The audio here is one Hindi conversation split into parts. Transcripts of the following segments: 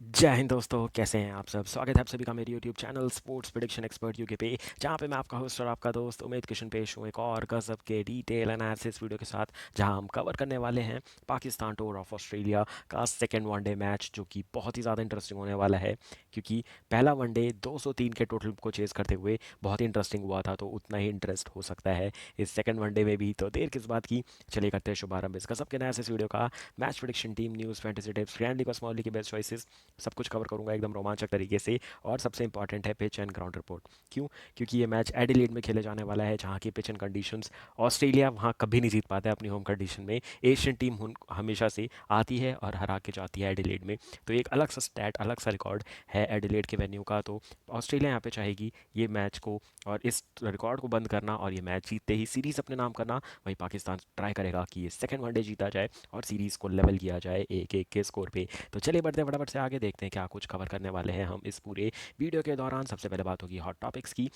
जय हिंद दोस्तों, कैसे हैं आप सब। स्वागत है आप सभी का मेरे YouTube channel sports prediction expert UK पे, जहां पे मैं आपका होस्ट और आपका दोस्त उमेद किशन पेश हूँ एक और गजब के डिटेल एनालिसिस वीडियो के साथ, जहां हम कवर करने वाले हैं पाकिस्तान टूर ऑफ ऑस्ट्रेलिया का सेकेंड वनडे मैच, जो कि बहुत ही ज़्यादा इंटरेस्टिंग होने वाला है। क्योंकि पहला वनडे 203 के टोटल को चेस करते हुए बहुत ही इंटरेस्टिंग हुआ था, तो उतना ही इंटरेस्ट हो सकता है इस सेकेंड वनडे में भी। तो देर किस बात की, चलिए करते हैं शुभारंभ इस गजब के एनालिसिस वीडियो का। Match prediction, team news, fantasy tips, ग्रैंडली कॉस्मोली की बेस्ट चॉइसेस, सब कुछ कवर करूंगा एकदम रोमांचक तरीके से। और सबसे इंपॉर्टेंट है पिच एंड ग्राउंड रिपोर्ट। क्यों? क्योंकि ये मैच एडिलेड में खेले जाने वाला है, जहाँ की पिच एंड कंडीशंस ऑस्ट्रेलिया वहाँ कभी नहीं जीत पाता है अपनी होम कंडीशन में। एशियन टीम हमेशा से आती है और हरा के जाती है एडिलेड में। तो एक अलग सा स्टैट, अलग सा रिकॉर्ड है एडिलेड के वेन्यू का। तो ऑस्ट्रेलिया यहाँ पे चाहेगी ये मैच को और इस रिकॉर्ड को बंद करना, और ये मैच जीतते ही सीरीज़ अपने नाम करना। वहीं पाकिस्तान ट्राई करेगा कि ये सेकेंड वनडे जीता जाए और सीरीज़ को लेवल किया जाए 1-1 के स्कोर पे। तो चलिए बढ़ते हैं फटाफट से आगे, देखते हैं क्या कुछ कवर करने वाले हैं हम इस पूरे वीडियो के दौरान। सबसे पहले बात होगी हॉट टॉपिक्स की,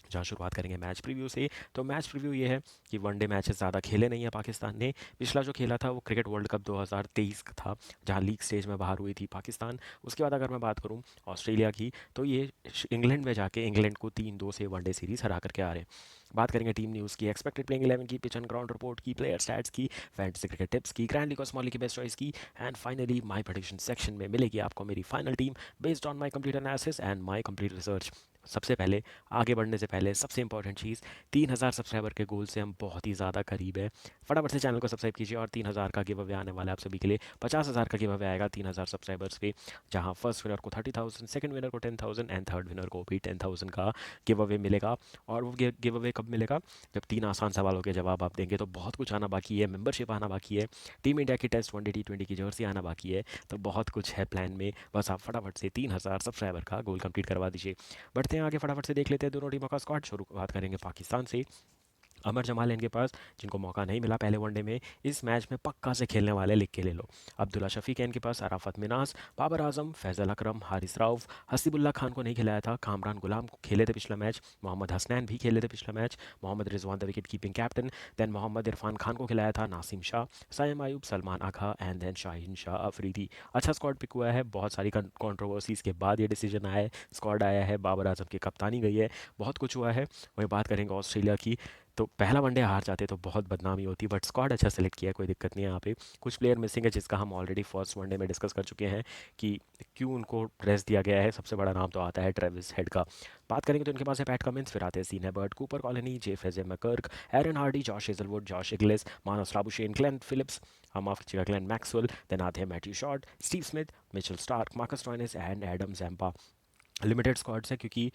जहाँ शुरुआत करेंगे मैच प्रीव्यू से। तो मैच प्रीव्यू ये है कि वनडे मैचेस ज़्यादा खेले नहीं है पाकिस्तान ने। पिछला जो खेला था वो क्रिकेट वर्ल्ड कप 2023 का था, जहाँ लीग स्टेज में बाहर हुई थी पाकिस्तान। उसके बाद अगर मैं बात करूँ ऑस्ट्रेलिया की, तो ये इंग्लैंड में जाके इंग्लैंड को 3-2 से वनडे सीरीज़ हरा करके आ रहे हैं। बात करेंगे टीम न्यूज़ की, एक्सपेक्टेड प्लेइंग 11 की, पिच एंड ग्राउंड रिपोर्ट की, प्लेयर स्टैट्स की, फैंटेसी क्रिकेट टिप्स की, ग्रैंड लीग और स्मॉल लीग की बेस्ट चॉइस की, and finally my prediction section में मिलेगी आपको मेरी final team based on my complete analysis and my complete research. सबसे पहले, आगे बढ़ने से पहले सबसे इंपॉर्टेंट चीज़, 3,000 सब्सक्राइबर के गोल से हम बहुत ही ज़्यादा करीब है। फटाफट से चैनल को सब्सक्राइब कीजिए, और 3,000 का गिव अवे आने वाला है आप सभी के लिए। 50,000 का गिव अवे आएगा 3,000 सब्सक्राइबर्स पे, जहां फर्स्ट विनर को 30,000, सेकंड विनर को 10,000 एंड थर्ड विनर को भी 10,000 का गिव अवे मिलेगा। और वो गिव अवे कब मिलेगा? जब 3 आसान सवालों के जवाब आप देंगे। तो बहुत कुछ आना बाकी है, मेंबरशिप आना बाकी है, टीम इंडिया की टेस्ट वनडे T20 की जर्सी आना बाकी है। तो बहुत कुछ है प्लान में, बस आप फटाफट से 3,000 सब्सक्राइबर का गोल कंप्लीट करवा दीजिए। बढ़ते हैं आगे, फटाफट से देख लेते हैं दोनों टीमों का स्क्वाड। शुरुआत करेंगे पाकिस्तान से। अमर जमाल है इनके पास, जिनको मौका नहीं मिला पहले वनडे में, इस मैच में पक्का से खेलने वाले, लिख के ले लो। अब्दुल्ला शफीक है इनके पास, अराफत मिनास, बाबर आजम, फैजल अकरम, हारिस राउफ, हसीबुल्ला खान को नहीं खिलाया था, कामरान गुलाम को खेले थे पिछला मैच, मोहम्मद हसनैन भी खेले थे पिछला match, Mohammad Rizwan the wicket keeping captain, then Mohammad Irfan Khan को खिलाया था, नासिम शाह, साइम आयूब, सलमान आगा, एंड देन शाहीन शाह अफरीदी। अच्छा स्क्वाड पिक हुआ है, बहुत सारी कंट्रोवर्सीज के बाद ये डिसीजन आया है, स्क्वाड आया है, बाबर आजम की कप्तानी गई है, बहुत कुछ हुआ है। वहीं बात करेंगे ऑस्ट्रेलिया की, तो पहला वनडे हार जाते तो बहुत बदनामी होती, बट स्क्वाड अच्छा सेलेक्ट किया है, कोई दिक्कत नहीं है यहाँ पे। कुछ प्लेयर मिसिंग है, जिसका हम ऑलरेडी फर्स्ट वनडे में डिस्कस कर चुके हैं कि क्यों उनको रेस्ट दिया गया है। सबसे बड़ा नाम तो आता है ट्रेविस हेड का। बात करेंगे तो इनके पास है पैट कमिंस, फिर आते हैं सीन एबर्ट, कूपर कॉलोनी, Jake Fraser McGurk, Aaron Hardie, Josh Hazlewood, Josh Inglis, Marnus Labuschagne, Glenn Phillips, हम माफ कीजिएगा ग्लेन मैक्सवेल। देन आते हैं Matthew Short, Steve Smith, Mitchell Starc, Marcus Stoinis and Adam Zampa. Limited squads हैं, क्योंकि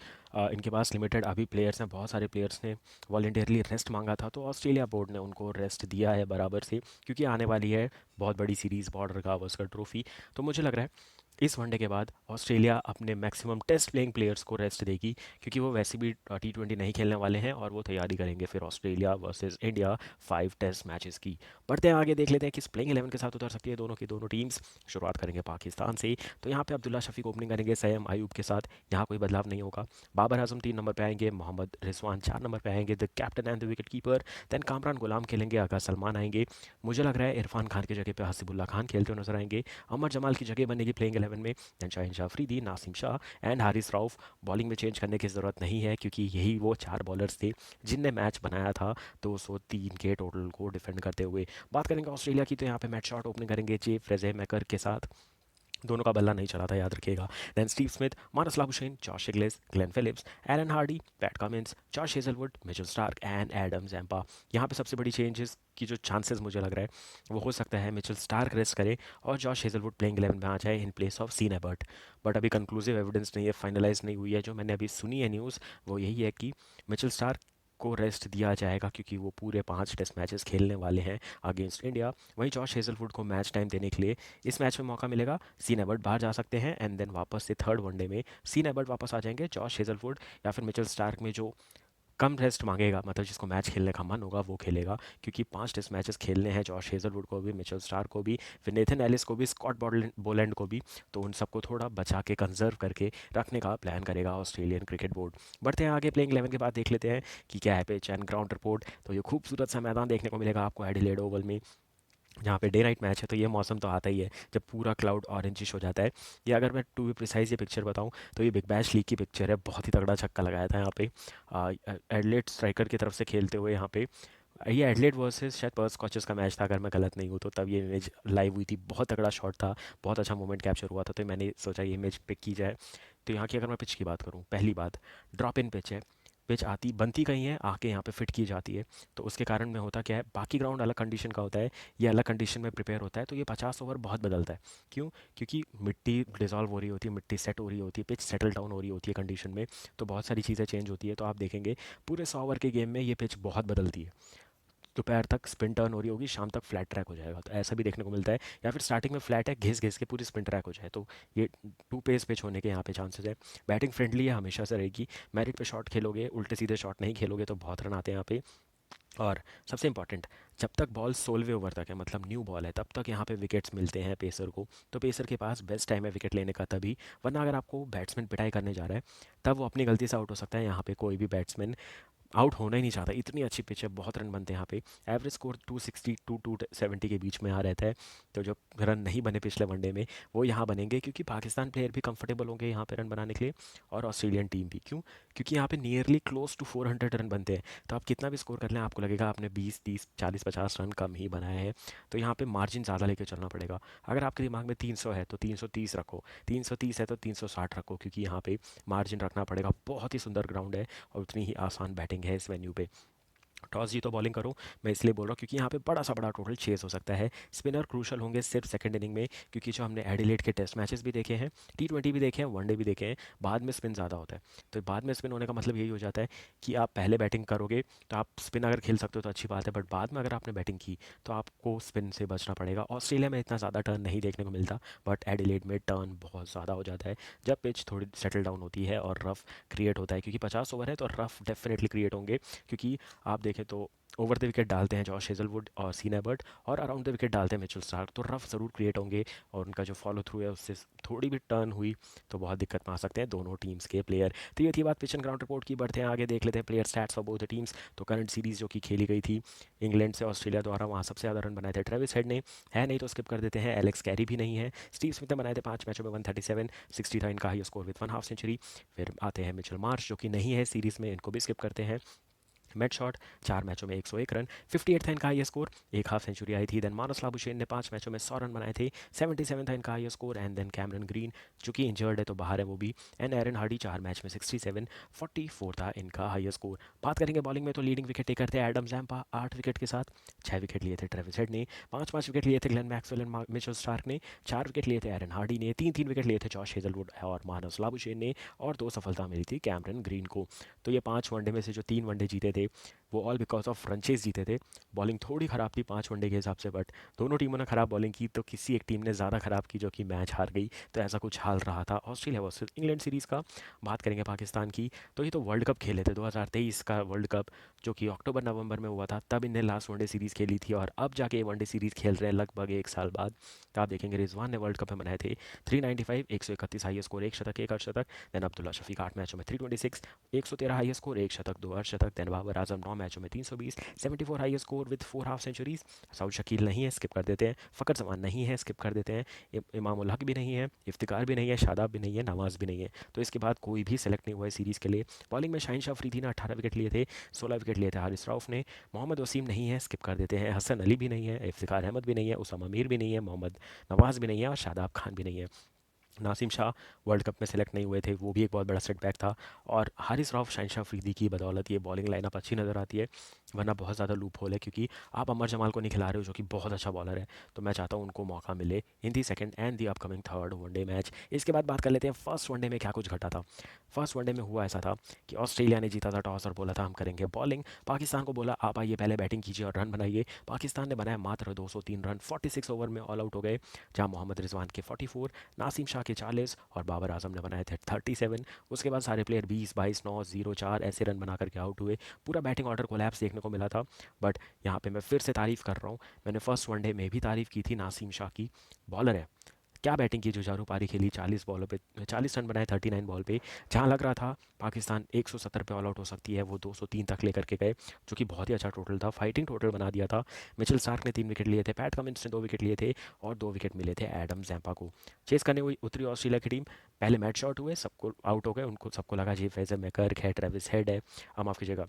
इनके पास लिमिटेड अभी प्लेयर्स हैं। बहुत सारे प्लेयर्स ने वॉलंटियरली रेस्ट मांगा था, तो ऑस्ट्रेलिया बोर्ड ने उनको रेस्ट दिया है बराबर से, क्योंकि आने वाली है बहुत बड़ी सीरीज़, बॉर्डर गावस्कर ट्रॉफी। तो मुझे लग रहा है इस वनडे के बाद ऑस्ट्रेलिया अपने मैक्सिमम टेस्ट प्लेइंग प्लेयर्स को रेस्ट देगी, क्योंकि वो वैसे भी T20 नहीं खेलने वाले हैं, और वो तैयारी करेंगे फिर Australia versus India 5 test matches की। बढ़ते हैं आगे, देख लेते हैं किस प्लेइंग 11 के साथ उतर सकती है दोनों की दोनों टीम्स। शुरुआत करेंगे पाकिस्तान से। तो यहाँ पे अब्दुल्ला शफीक ओपनिंग करेंगे सैम आयूब के साथ, यहाँ कोई बदलाव नहीं होगा। बाबर आजम 3 नंबर पे आएंगे, मोहम्मद रिजवान 4 नंबर पे आएंगे, the captain and the wicket keeper. Then Kamran Ghulam खेलेंगे, आगा सलमान आएंगे। मुझे लग रहा है इरफान खान की जगह पे हसीबुल्ला खान खेलते हुए नजर आएंगे। अमर जमाल की जगह बनेगी प्लेइंग 11 में, then Shaheen Shah Afridi, Naseem Shah and Haris Rauf. Bowling में चेंज करने की ज़रूरत नहीं है, क्योंकि यही वो 4 बॉलर्स थे जिनने मैच बनाया था 203 के टोटल को डिफेंड करते हुए। बात करेंगे ऑस्ट्रेलिया की, तो यहाँ पे मैट शॉट ओपनिंग करेंगे जे फ्रेजे मैकर के साथ, दोनों का बल्ला नहीं चला था, याद रखिएगा। Then Steve Smith, Marnus Labuschagne, Josh Inglis, Glenn Phillips, Aaron Hardie, Pat Cummins, Josh Hazlewood, Mitchell Starc and Adam Zampa. यहाँ पे सबसे बड़ी चेंजेस की जो चांसेस मुझे लग रहा है वो हो सकता है मिचेल स्टार्क रेस्ट करे और जॉश हेजलवुड प्लेइंग 11 में आ जाए in place of Sean Abbott. But अभी कंक्लूसिव एविडेंस नहीं है, फाइनलाइज नहीं हुई है। जो मैंने अभी सुनी है न्यूज़, वो यही है कि मिचेल स्टार्क को रेस्ट दिया जाएगा, क्योंकि वो पूरे 5 टेस्ट मैचेस खेलने वाले हैं अगेंस्ट इंडिया। वहीं जॉश हेजलवुड को मैच टाइम देने के लिए इस मैच में मौका मिलेगा। सीन एबर्ट बाहर जा सकते हैं, एंड देन वापस से थर्ड वनडे में सीन एबर्ट वापस आ जाएंगे। जॉश हेजलवुड या फिर मिचेल स्टार्क में जो कम रेस्ट मांगेगा, मतलब जिसको मैच खेलने का मन होगा, वो खेलेगा, क्योंकि 5 टेस्ट मैचेस खेलने हैं जॉश हेजलवुड को भी, मिचेल स्टार्क को भी, फिर नेथन एलिस को भी, स्कॉट बोलैंड को भी। तो उन सबको थोड़ा बचा के कंजर्व करके रखने का प्लान करेगा ऑस्ट्रेलियन क्रिकेट बोर्ड। बढ़ते हैं आगे, प्लेइंग 11 के बाद देख लेते हैं कि क्या है पिच एंड ग्राउंड रिपोर्ट। तो ये खूबसूरत सा मैदान देखने को मिलेगा आपको एडिलेड ओवल में, जहाँ पे डे नाइट मैच है तो ये मौसम तो आता ही है जब पूरा क्लाउड ऑरेंजिश हो जाता है। ये अगर मैं टू बी प्रिसाइज ये पिक्चर बताऊँ तो ये बिग बैश लीग की पिक्चर है। बहुत ही तगड़ा छक्का लगाया था यहाँ पे एडलेट स्ट्राइकर की तरफ से खेलते हुए यहाँ पे। ये एडलेट वर्सेस शायद पर्थ स्कॉचेस का मैच था अगर मैं गलत नहीं हूँ तो, तब ये इमेज लाइव हुई थी। बहुत तगड़ा शॉट था, बहुत अच्छा मोमेंट कैप्चर हुआ था, तो मैंने सोचा ये इमेज पिक की जाए। तो यहाँ की अगर मैं पिच की बात करूँ, पहली बात ड्रॉप इन पिच है। पिच आती बनती कहीं है, आके यहाँ पे फिट की जाती है। तो उसके कारण में होता क्या है, बाकी ग्राउंड अलग कंडीशन का होता है, ये अलग कंडीशन में प्रिपेयर होता है, तो ये 50 ओवर बहुत बदलता है। क्यों? क्योंकि मिट्टी डिजॉल्व हो रही होती है, मिट्टी सेट हो रही होती है, पिच सेटल डाउन हो रही होती है कंडीशन में। तो बहुत सारी चीज़ें चेंज होती है। तो आप देखेंगे पूरे 100 ओवर के गेम में ये पिच बहुत बदलती है। दोपहर तक स्पिन टर्न हो रही होगी, शाम तक फ्लैट ट्रैक हो जाएगा, तो ऐसा भी देखने को मिलता है। या फिर स्टार्टिंग में फ्लैट है, घिस घिस के पूरी स्पिन ट्रैक हो जाए, तो ये टू पेस पिच होने के यहाँ पे चांसेस है। बैटिंग फ्रेंडली है, हमेशा से रहेगी। मेरिट पे शॉट खेलोगे, उल्टे सीधे शॉट नहीं खेलोगे तो बहुत रन आते हैं यहाँ पे। और सबसे इंपॉर्टेंट, जब तक बॉल 16वें ओवर तक है, मतलब न्यू बॉल है, तब तक यहाँ पे विकेट्स मिलते हैं पेसर को। तो पेसर के पास बेस्ट टाइम है विकेट लेने का तभी। वरना अगर आपको बैट्समैन पिटाई करने जा रहा है, तब वो अपनी गलती से आउट हो सकता है। यहाँ पे कोई भी बैट्समैन आउट होना ही नहीं चाहता, इतनी अच्छी पिच है, बहुत रन बनते हैं यहाँ पे। एवरेज स्कोर 260 टू 270 के बीच में आ रहता है। तो जो रन नहीं बने पिछले वनडे में, वो यहाँ बनेंगे, क्योंकि पाकिस्तान प्लेयर भी कंफर्टेबल होंगे यहाँ पे रन बनाने के लिए, और ऑस्ट्रेलियन टीम भी। क्यों? क्योंकि यहाँ पे नियरली क्लोज टू 400 रन बनते हैं। तो आप कितना भी स्कोर कर लें, आपको लगेगा आपने 20 30 40 50 रन कम ही बनाए हैं। तो यहाँ पे मार्जिन ज़्यादा लेके चलना पड़ेगा। अगर आपके दिमाग में 300 है तो 330 रखो, 330 है तो 360 रखो, क्योंकि यहाँ पे मार्जिन रखना पड़ेगा। बहुत ही सुंदर ग्राउंड है और उतनी ही आसान बैटिंग है इस वेन्यू पे। टॉस जीतो बॉलिंग करो, मैं इसलिए बोल रहा हूँ क्योंकि यहाँ पे बड़ा सा बड़ा टोटल चेस हो सकता है। स्पिनर क्रूशल होंगे सिर्फ सेकंड इनिंग में, क्योंकि जो हमने एडिलेड के टेस्ट मैचेस भी देखे हैं, T20 भी देखे हैं, वनडे भी देखे हैं, बाद में स्पिन ज़्यादा होता है। तो बाद में स्पिन होने का मतलब यही हो जाता है कि आप पहले बैटिंग करोगे तो आप स्पिन अगर खेल सकते हो तो अच्छी बात है, बट बाद में अगर आपने बैटिंग की तो आपको स्पिन से बचना पड़ेगा। ऑस्ट्रेलिया में इतना ज़्यादा टर्न नहीं देखने को मिलता, बट एडिलेड में टर्न बहुत ज़्यादा हो जाता है जब पिच थोड़ी सेटल डाउन होती है और रफ क्रिएट होता है। क्योंकि 50 ओवर है तो रफ डेफिनेटली क्रिएट होंगे। क्योंकि आप देखें तो ओवर द विकेट डालते हैं जॉश हेजलवुड और सीन एबर्ट, और अराउंड द विकेट डालते हैं मिचेल स्टार्क, तो रफ ज़रूर क्रिएट होंगे। और उनका जो फॉलो थ्रू है उससे थोड़ी भी टर्न हुई तो बहुत दिक्कत में आ सकते हैं दोनों टीम्स के प्लेयर। तो ये थी बात पिच एंड ग्राउंड रिपोर्ट की। बढ़ते हैं आगे, देख लेते हैं player stats for both the teams. तो करंट सीरीज़ जो कि खेली गई थी इंग्लैंड से ऑस्ट्रेलिया द्वारा, वहाँ सबसे ज़्यादा रन बनाए थे ट्रेविस हेड ने। है नहीं तो स्किप कर देते हैं, एलेक्स कैरी भी नहीं है। स्टीव स्मिथ ने बनाए थे 5 मैचों में 137, 60 था इनका high score with 1 half century. फिर आते हैं मिचेल मार्श जो कि नहीं है सीरीज़ में, इनको भी स्किप करते हैं। मेट शॉट 4 मैचों में 101 रन, 58 था इनका हाई स्कोर, एक हाफ सेंचुरी आई थी। देन मानस लाबुशेन ने 5 मैचों में 100 रन बनाए थे, 77 था इनका high score. And then Cameron Green जो कि इंजर्ड है तो बाहर है वो भी। एंड एरन हार्डी 4 मैच में 67, 44 था इनका हाई स्कोर। बात करेंगे बॉलिंग में तो लीडिंग विकेट टेकर थे एडम जैम्पा 8 विकेट के साथ। 6 विकेट लिए थे ट्रेविस हेड ने, 5 5 विकेट लिए थे Glenn Maxwell and Mitchell Starc ने, 4 विकेट लिए थे एरन हार्डी ने, 3 3 विकेट लिए थे जॉश हेजलवुड और मानस लाबुशेन ने, और 2 सफलता मिली थी कैमरन ग्रीन को। तो ये 5 वनडे में से जो 3 वनडे जीते थे वो all because of run chase जीते थे। बॉलिंग थोड़ी ख़राब थी 5 वनडे के हिसाब से, बट दोनों टीमों ने ख़राब बॉलिंग की, तो किसी एक टीम ने ज़्यादा ख़राब की जो कि मैच हार गई। तो ऐसा कुछ हाल रहा था ऑस्ट्रेलिया वर्सेस इंग्लैंड सीरीज़ का। बात करेंगे पाकिस्तान की, तो ये तो वर्ल्ड कप खेले थे 2023 का वर्ल्ड कप, जो कि अक्टूबर नवंबर में हुआ था, तब इनने लास्ट वनडे सीरीज़ खेली थी, और अब जाके ये वनडे सीरीज़ खेल रहे हैं लगभग 1 साल बाद। तो आप देखेंगे रिजवान ने वर्ल्ड कप में बनाए थे 395, 131 हाई स्कोर, एक शतक, एक अर्धशतक। देन अब्दुल्ला शफीक 8 मैचों में 326, 113 हाई स्कोर, एक शतक, 2 अर्धशतक। देन बाबर आजम 9 मैचों में 320, 74 high score with 4 half centuries. Saud Shakeel नहीं है, स्किप कर देते हैं। फ़खर जमान नहीं है, स्किप कर देते हैं। इमाम उल हक भी नहीं है, इफ्तिकार भी नहीं है, शादाब भी नहीं है, नवाज भी नहीं है। तो इसके बाद कोई भी सेलेक्ट नहीं हुआ है सीरीज़ के लिए। बॉलिंग में शाहिन शाह अफरीदी ने 18 विकेट लिए थे, 16 विकेट लिए थे हारिस रऊफ ने। मोहम्मद वसीम नहीं है, स्किप कर देते हैं। हसन अली भी नहीं है, इफ्तिकार अहमद भी नहीं है, उसामा मीर भी नहीं है, मोहम्मद नवाज भी नहीं है, और शादाब खान भी नहीं है। नासिम शाह वर्ल्ड कप में सेलेक्ट नहीं हुए थे, वो भी एक बहुत बड़ा सेटबैक था। और हारिस रऊफ, शाहिन शाह अफरीदी की बदौलत ये बॉलिंग लाइनअप अच्छी नज़र आती है। वरना बहुत ज़्यादा लूप होल है, क्योंकि आप अमर जमाल को नहीं खिला रहे हो जो कि बहुत अच्छा बॉलर है। तो मैं चाहता हूँ उनको मौका मिले in the second and the upcoming third one day match. इसके बाद बात कर लेते हैं फर्स्ट वनडे में क्या कुछ घटा था। फर्स्ट वनडे में हुआ ऐसा था कि ऑस्ट्रेलिया ने जीता था टॉस और बोला था हम करेंगे बॉलिंग। पाकिस्तान को बोला आप आइए पहले बैटिंग कीजिए और रन बनाइए। पाकिस्तान ने बनाया मात्र 203 रन, 46 ओवर में ऑल आउट हो गए, जहाँ मोहम्मद रिजवान के 44, नासिम शाह के 40 और बाबर आजम ने बनाए थे 37। उसके बाद सारे प्लेयर 20 22 9 0 4 ऐसे रन बना करके आउट हुए। पूरा बैटिंग ऑर्डर कोलैप्स देखने को मिला था। बट यहाँ पे मैं फिर से तारीफ़ कर रहा हूँ, मैंने फर्स्ट वनडे में भी तारीफ़ की थी नासिम शाह की। बॉलर है, क्या बैटिंग की जुझारू पारी खेली, 40 बॉलों पे 40 रन बनाए 39 बॉल पे। जहाँ लग रहा था पाकिस्तान 170 पे ऑल आउट हो सकती है, वो 203 तक लेकर के गए, जो कि बहुत ही अच्छा टोटल था, फाइटिंग टोटल बना दिया था। मिचेल स्टार्क ने 3 विकेट लिए थे, पैट कमिंस ने 2 विकेट लिए थे और 2 विकेट मिले थे एडम जैम्पा को। चेस करने हुई उतरी ऑस्ट्रेलिया की टीम, पहले मैच शॉट हुए, सबको आउट हो गए, उनको सबको लगा जी फेजर मैकर्क है, ट्रेविस हेड है, माफ़ कीजिएगा,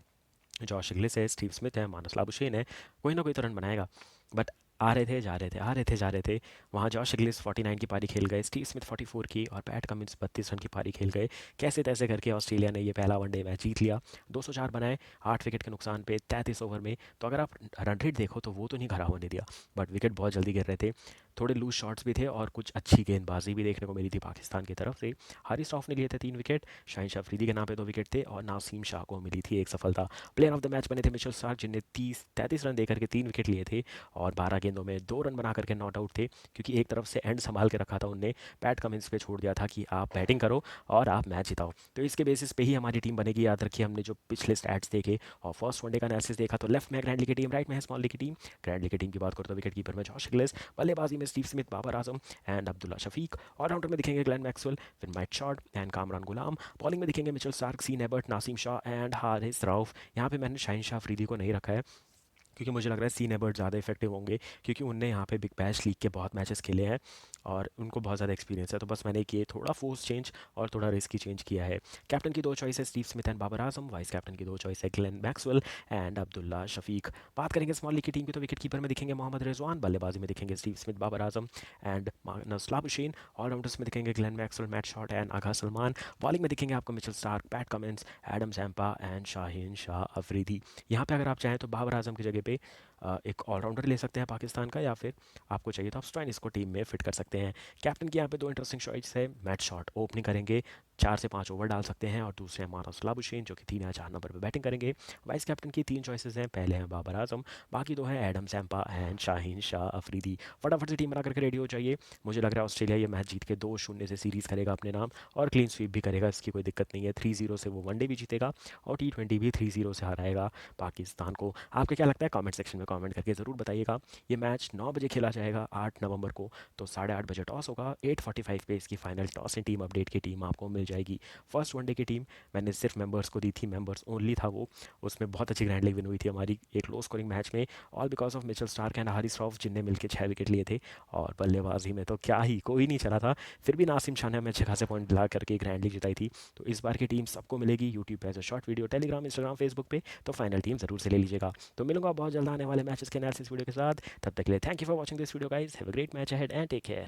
जॉश इंग्लिस है, स्टीव स्मिथ है, मानस लाबुशेन है, कोई ना कोई तो रन बनाएगा। बट आ रहे थे जा रहे थे, आ रहे थे जा रहे थे। वहाँ जॉश इंग्लिस 49 की पारी खेल गए, स्टीव स्मिथ 44 की और पैट कमिंस 32 रन की पारी खेल गए। कैसे तैसे करके ऑस्ट्रेलिया ने ये पहला वनडे मैच जीत लिया, 204 बनाए 8 विकेट के नुकसान पे 33 ओवर में। तो अगर आप रन रेट देखो तो वो तो नहीं खराब होने दिया, बट विकेट बहुत जल्दी गिर रहे थे। थोड़े लूज शॉट्स भी थे और कुछ अच्छी गेंदबाजी भी देखने को मिली थी पाकिस्तान की तरफ से। हारिस रऊफ ने लिए थे 3 विकेट, शाहिन शाह अफरीदी के नाम पे 2 विकेट थे और नासीम शाह को मिली थी एक सफलता। प्लेयर ऑफ द मैच बने थे मिचेल स्टार्क, जिनने 33 रन देकर के 3 विकेट लिए थे और 12 गेंदों में 2 रन बना करके नॉट आउट थे, क्योंकि एक तरफ से एंड संभाल के रखा था उनने, पैट कमिंस पे छोड़ दिया था कि आप बैटिंग करो और आप मैच जिताओ। तो इसके बेसिस पे ही हमारी टीम बनेगी। याद रखिए, हमने जो पिछले स्टैट्स देखे और फर्स्ट वनडे का एनालिसिस देखा, तो लेफ्ट में ग्रैंडली की टीम, राइट में है स्मॉली की टीम। ग्रैंडली की टीम की बात करो तो विकेट कीपर में जॉश इंग्लिस, बल्लेबाजी में Steve Smith, Babar Azam and Abdullah Shafique. Allrounder में दिखेंगे ग्लेन मैक्सवेल, फिर Matt Short and Kamran Ghulam. Bowling में दिखेंगे Mitchell Starc, Sean Abbott, Naseem Shah and Haris Rauf. यहाँ पे मैंने शाहिन शाह अफरीदी को नहीं रखा है, क्योंकि मुझे लग रहा है सीन एबर्ट ज़्यादा इफेक्टिव होंगे, क्योंकि उनने यहाँ पे बिग बैश लीग के बहुत मैचेस खेले हैं और उनको बहुत ज़्यादा एक्सपीरियंस है। तो बस मैंने ये थोड़ा फोर्स चेंज और थोड़ा रिस्की चेंज किया है। कैप्टन की 2 चॉइस है, Steve Smith and Babar Azam. Vice captain की 2 चॉइस है, Glenn Maxwell and Abdullah Shafique. बात करेंगे स्मॉल लीग की टीम की, तो विकेट कीपर में दिखेंगे मोहम्मद रिजवान, बल्लेबाजी में दिखेंगे Steve Smith, Babar Azam and नस्लाब हुसैन। ऑलराउंडर्स में दिखेंगे Glenn Maxwell, Matt Short and Agha Salman. Bowling में दिखेंगे आपको Mitchell Starc, Pat Cummins, Adam Zampa and Shaheen Shah Afridi. यहाँ पे अगर आप चाहें तो बाबर आजम की जगह पे एक ऑलराउंडर ले सकते हैं पाकिस्तान का, या फिर आपको चाहिए तो आप स्टोइनिस को टीम में फिट कर सकते हैं। कैप्टन की यहाँ पे 2 इंटरेस्टिंग चॉइस है, मैट शॉट ओपनिंग करेंगे, 4 से 5 ओवर डाल सकते हैं, और दूसरे हैं मानस लाबुशेन, जो कि 3 या 4 नंबर पर बैटिंग करेंगे। वाइस कैप्टन की 3 चॉइसेस हैं, पहले हैं बाबर आजम, बाकी 2 हैं Adam Zampa and Shaheen Shah Afridi. फटाफट से टीम बना करके रेडी हो जाइए। मुझे लग रहा है ऑस्ट्रेलिया ये मैच जीत के 2-0 से सीरीज़ करेगा अपने नाम, और क्लीन स्वीप भी करेगा, इसकी कोई दिक्कत नहीं है। 3-0 से वो वनडे भी जीतेगा और T20 भी 3-0 से हराएगा पाकिस्तान को। आपको क्या लगता है, कमेंट सेक्शन में कमेंट करके ज़रूर बताइएगा। ये मैच 9 बजे खेला जाएगा 8 नवंबर को, तो 8:30 बजे टॉस होगा, 8:45 पे इसकी final toss and team update की टीम आपको मिल जाएगी। फर्स्ट वनडे की टीम मैंने सिर्फ मेंबर्स को दी थी, मेंबर्स ओनली था वो, उसमें बहुत अच्छी ग्रैंड लीग विन हुई थी हमारी एक लो स्कोरिंग मैच में, all because of Mitchell Starc and Haris Rauf, जिनने मिलकर 6 विकेट लिए थे। और बल्लेबाजी में तो क्या ही, कोई नहीं चला था, फिर भी नासिम शाह ने हमें अच्छे खासे पॉइंट दिला करके ग्रैंड लीग जिताई थी। तो इस बार की टीम सबको मिलेगी यूट्यूब पे as a short video, Telegram, Instagram, Facebook पे, तो फाइनल टीम ज़रूर से ले लीजिएगा। तो मिलूंगा बहुत जल्द आने वाले मैचेस के एनालिसिस वीडियो के साथ, तब तक के लिए thank you for watching this video guys, have a great match ahead and take care.